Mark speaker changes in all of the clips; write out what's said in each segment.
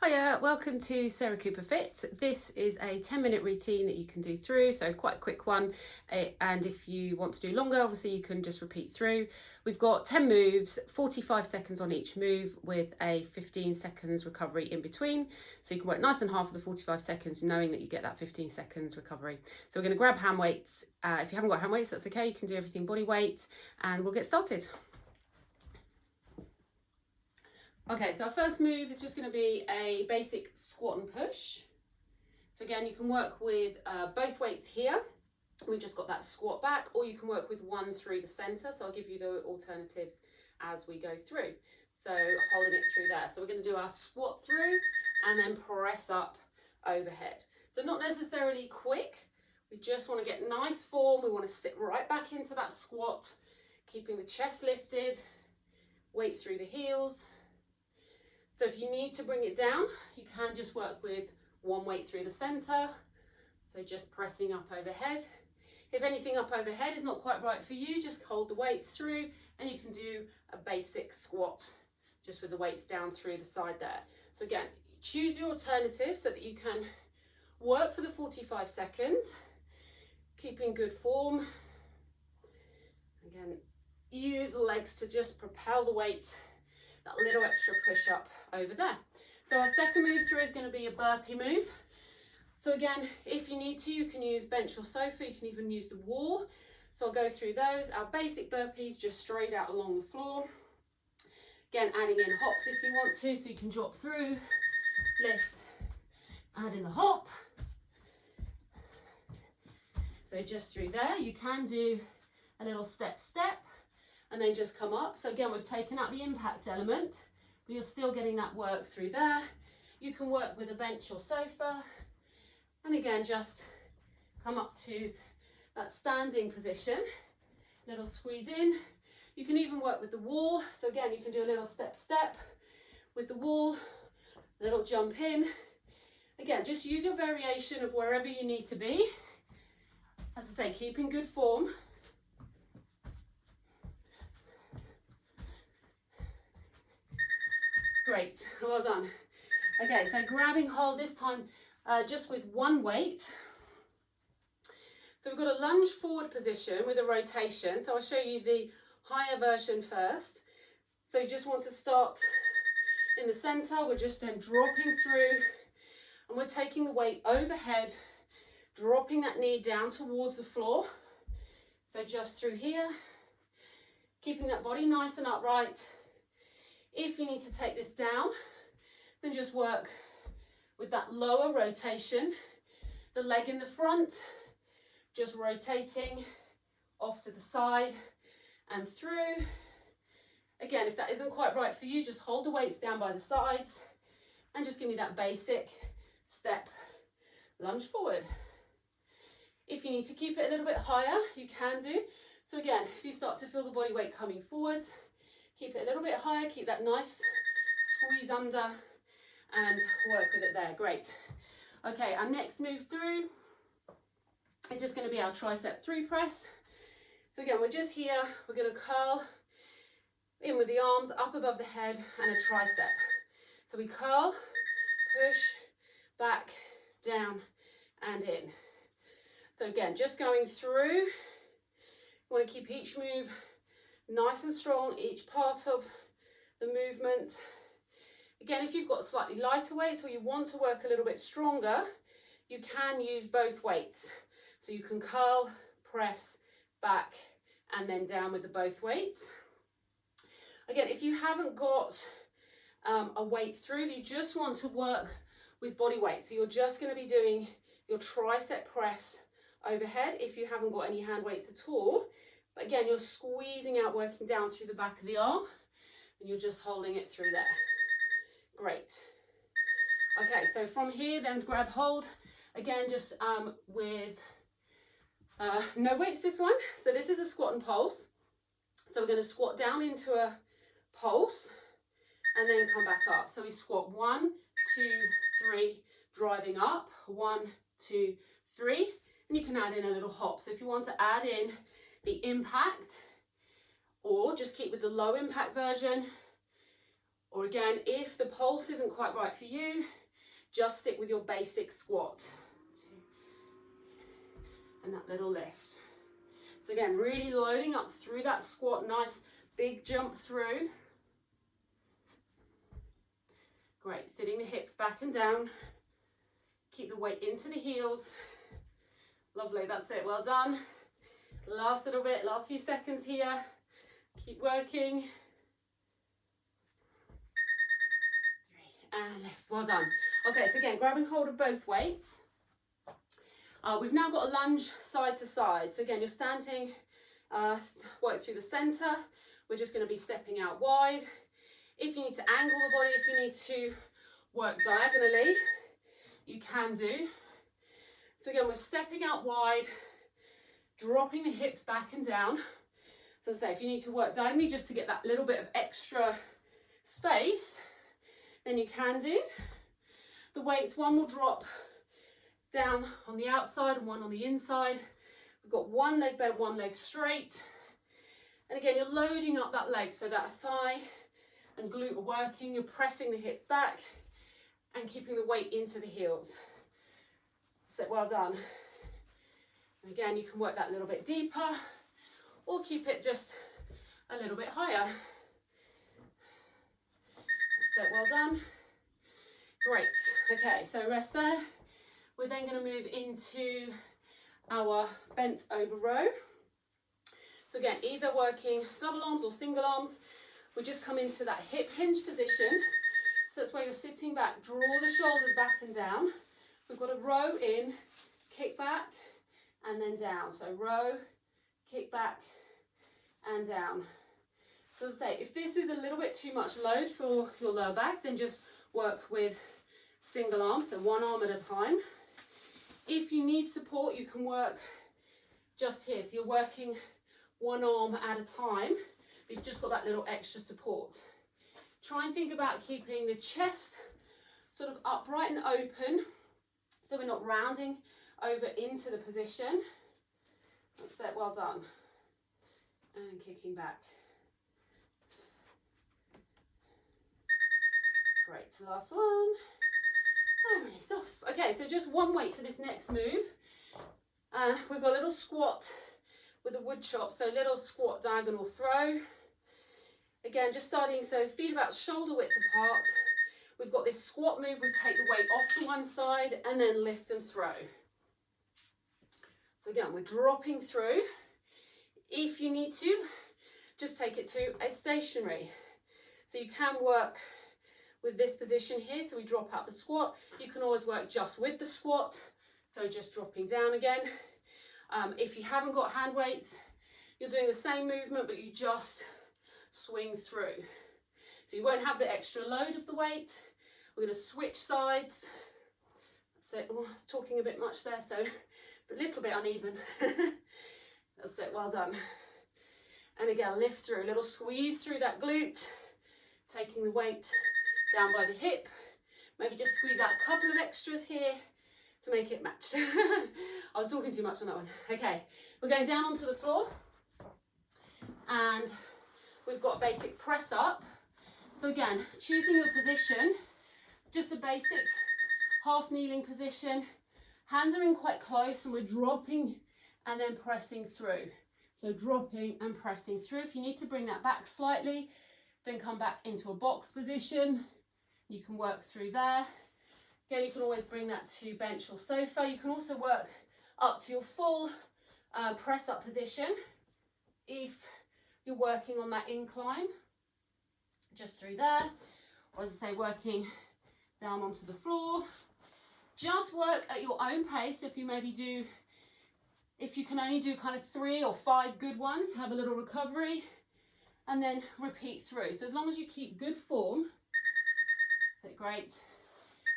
Speaker 1: Hiya, welcome to Sarah Cooper Fit. This is a 10-minute routine that you can do through, so quite a quick one. And if you want to do longer, obviously you can just repeat through. We've got 10 moves, 45 seconds on each move with a 15 seconds recovery in between. So you can work nice and hard for the 45 seconds, knowing that you get that 15 seconds recovery. So we're going to grab hand weights. If you haven't got hand weights, that's okay. You can do everything body weight, and we'll get started. Okay, so our first move is just going to be a basic squat and push. So again, you can work with both weights here. We've just got that squat back, or you can work with one through the center. So I'll give you the alternatives as we go through. So holding it through there. So we're going to do our squat through and then press up overhead. So not necessarily quick. We just want to get nice form. We want to sit right back into that squat, keeping the chest lifted, weight through the heels. So if you need to bring it down, you can just work with one weight through the center. So just pressing up overhead. If anything up overhead is not quite right for you, just hold the weights through and you can do a basic squat just with the weights down through the side there. So again, choose your alternative so that you can work for the 45 seconds, keeping good form. Again, use the legs to just propel the weight, that little extra push up over there. So our second move through is going to be a burpee move. So again, if you need to, you can use bench or sofa, you can even use the wall. So I'll go through those. Our basic burpees, just straight out along the floor. Again, adding in hops if you want to, so you can drop through, lift, add in the hop. So just through there, you can do a little step, and then just come up. So again, we've taken out the impact element, but you're still getting that work through there. You can work with a bench or sofa. And again, just come up to that standing position, little squeeze in. You can even work with the wall. So again, you can do a little step with the wall, little jump in. Again, just use your variation of wherever you need to be. As I say, keep in good form. Great, well done. Okay, so grabbing hold this time just with one weight. So we've got a lunge forward position with a rotation. So I'll show you the higher version first. So you just want to start in the center. We're just then dropping through and we're taking the weight overhead, dropping that knee down towards the floor. So just through here, keeping that body nice and upright. If you need to take this down, then just work with that lower rotation, the leg in the front, just rotating off to the side and through. Again, if that isn't quite right for you, just hold the weights down by the sides and just give me that basic step, lunge forward. If you need to keep it a little bit higher, you can do. So again, if you start to feel the body weight coming forwards, keep it a little bit higher, keep that nice squeeze under and work with it there. Great. Okay, our next move through is just going to be our tricep through press. So again, we're just here, we're going to curl in with the arms up above the head and a tricep. So we curl, push, back, down and in. So again, just going through, you want to keep each move nice and strong, each part of the movement. Again, if you've got slightly lighter weights or you want to work a little bit stronger, you can use both weights. So you can curl, press, back, and then down with the both weights. Again, if you haven't got a weight through, you just want to work with body weight. So you're just going to be doing your tricep press overhead if you haven't got any hand weights at all. But again, you're squeezing out, working down through the back of the arm, and you're just holding it through there. Great. Okay, so from here, then grab hold. Again, just with no weights this one. So this is a squat and pulse. So we're going to squat down into a pulse and then come back up. So we squat 1, 2, 3, driving up, 1, 2, 3, and you can add in a little hop. So if you want to add in the impact, or just keep with the low impact version, Or again, if the pulse isn't quite right for you, just stick with your basic squat. And that little lift. So again, really loading up through that squat, nice big jump through. Great, sitting the hips back and down. Keep the weight into the heels. Lovely, that's it, well done. Last little bit, last few seconds here. Keep working. 3, and lift, well done. Okay, so again, grabbing hold of both weights. We've now got a lunge side to side. So again, you're standing, work through the center. We're just gonna be stepping out wide. If you need to angle the body, if you need to work diagonally, you can do. So again, we're stepping out wide, dropping the hips back and down. So as I say, if you need to work diagonally just to get that little bit of extra space, then you can do. The weights, one will drop down on the outside and one on the inside. We've got one leg bent, one leg straight. And again, you're loading up that leg so that thigh and glute are working. You're pressing the hips back and keeping the weight into the heels. So well done. And again, you can work that a little bit deeper or keep it just a little bit higher. So well done. Great. Okay, so rest there. We're then going to move into our bent over row. So again, either working double arms or single arms. We just come into that hip hinge position. So that's where you're sitting back, draw the shoulders back and down. We've got a row in, kick back, and then down. So row, kick back, and down. So as I say, if this is a little bit too much load for your lower back, then just work with single arm, so one arm at a time. If you need support, you can work just here. So you're working one arm at a time, but you've just got that little extra support. Try and think about keeping the chest sort of upright and open, so we're not rounding over into the position. That's it, well done. And kicking back. Great, so last one. And release off. Okay, so just one weight for this next move. We've got a little squat with a wood chop, so little squat diagonal throw. Again, just starting, so feet about shoulder width apart. We've got this squat move, we take the weight off to one side and then lift and throw. So again, we're dropping through. If you need to, just take it to a stationary. So you can work with this position here, so we drop out the squat. You can always work just with the squat, so just dropping down again. If you haven't got hand weights, you're doing the same movement, but you just swing through. So you won't have the extra load of the weight. We're going to switch sides. That's it. Oh, I was talking a bit much there, so a little bit uneven. That's it, well done. And again, lift through, a little squeeze through that glute, taking the weight down by the hip. Maybe just squeeze out a couple of extras here to make it matched. I was talking too much on that one. Okay, we're going down onto the floor and we've got a basic press up. So again, choosing your position, just a basic half kneeling position. Hands are in quite close and we're dropping and then pressing through. So dropping and pressing through. If you need to bring that back slightly, then come back into a box position. You can work through there. Again, you can always bring that to bench or sofa. You can also work up to your full press up position if you're working on that incline, just through there. Or as I say, working down onto the floor. Just work at your own pace. If you can only do kind of 3 or 5 good ones, have a little recovery and then repeat through. So as long as you keep good form, that's it, great.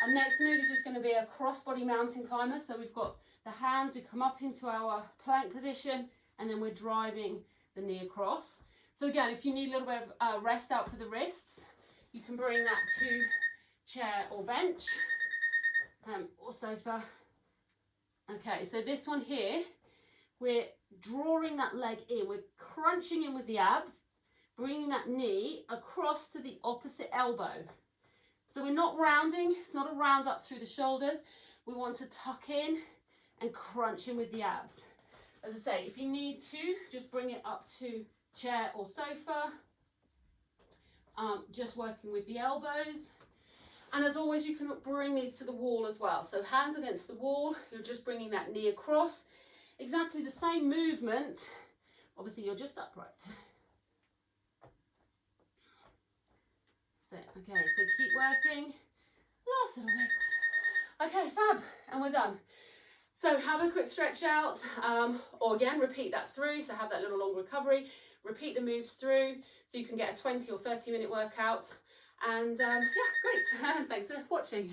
Speaker 1: Our next move is just going to be a crossbody mountain climber. So we've got the hands, we come up into our plank position and then we're driving the knee across. So again, if you need a little bit of rest out for the wrists, you can bring that to chair or bench or sofa. Okay, so this one here, we're drawing that leg in, we're crunching in with the abs, bringing that knee across to the opposite elbow. So we're not rounding, it's not a round up through the shoulders. We want to tuck in and crunch in with the abs. As I say, if you need to, just bring it up to chair or sofa. Just working with the elbows. And as always, you can bring these to the wall as well. So hands against the wall, you're just bringing that knee across. Exactly the same movement. Obviously, you're just upright. That's it. Okay, so keep working. Last little bit. Okay, fab. And we're done. So have a quick stretch out, or again, repeat that through. So have that little long recovery. Repeat the moves through so you can get a 20 or 30 minute workout. And yeah, great. Thanks for watching.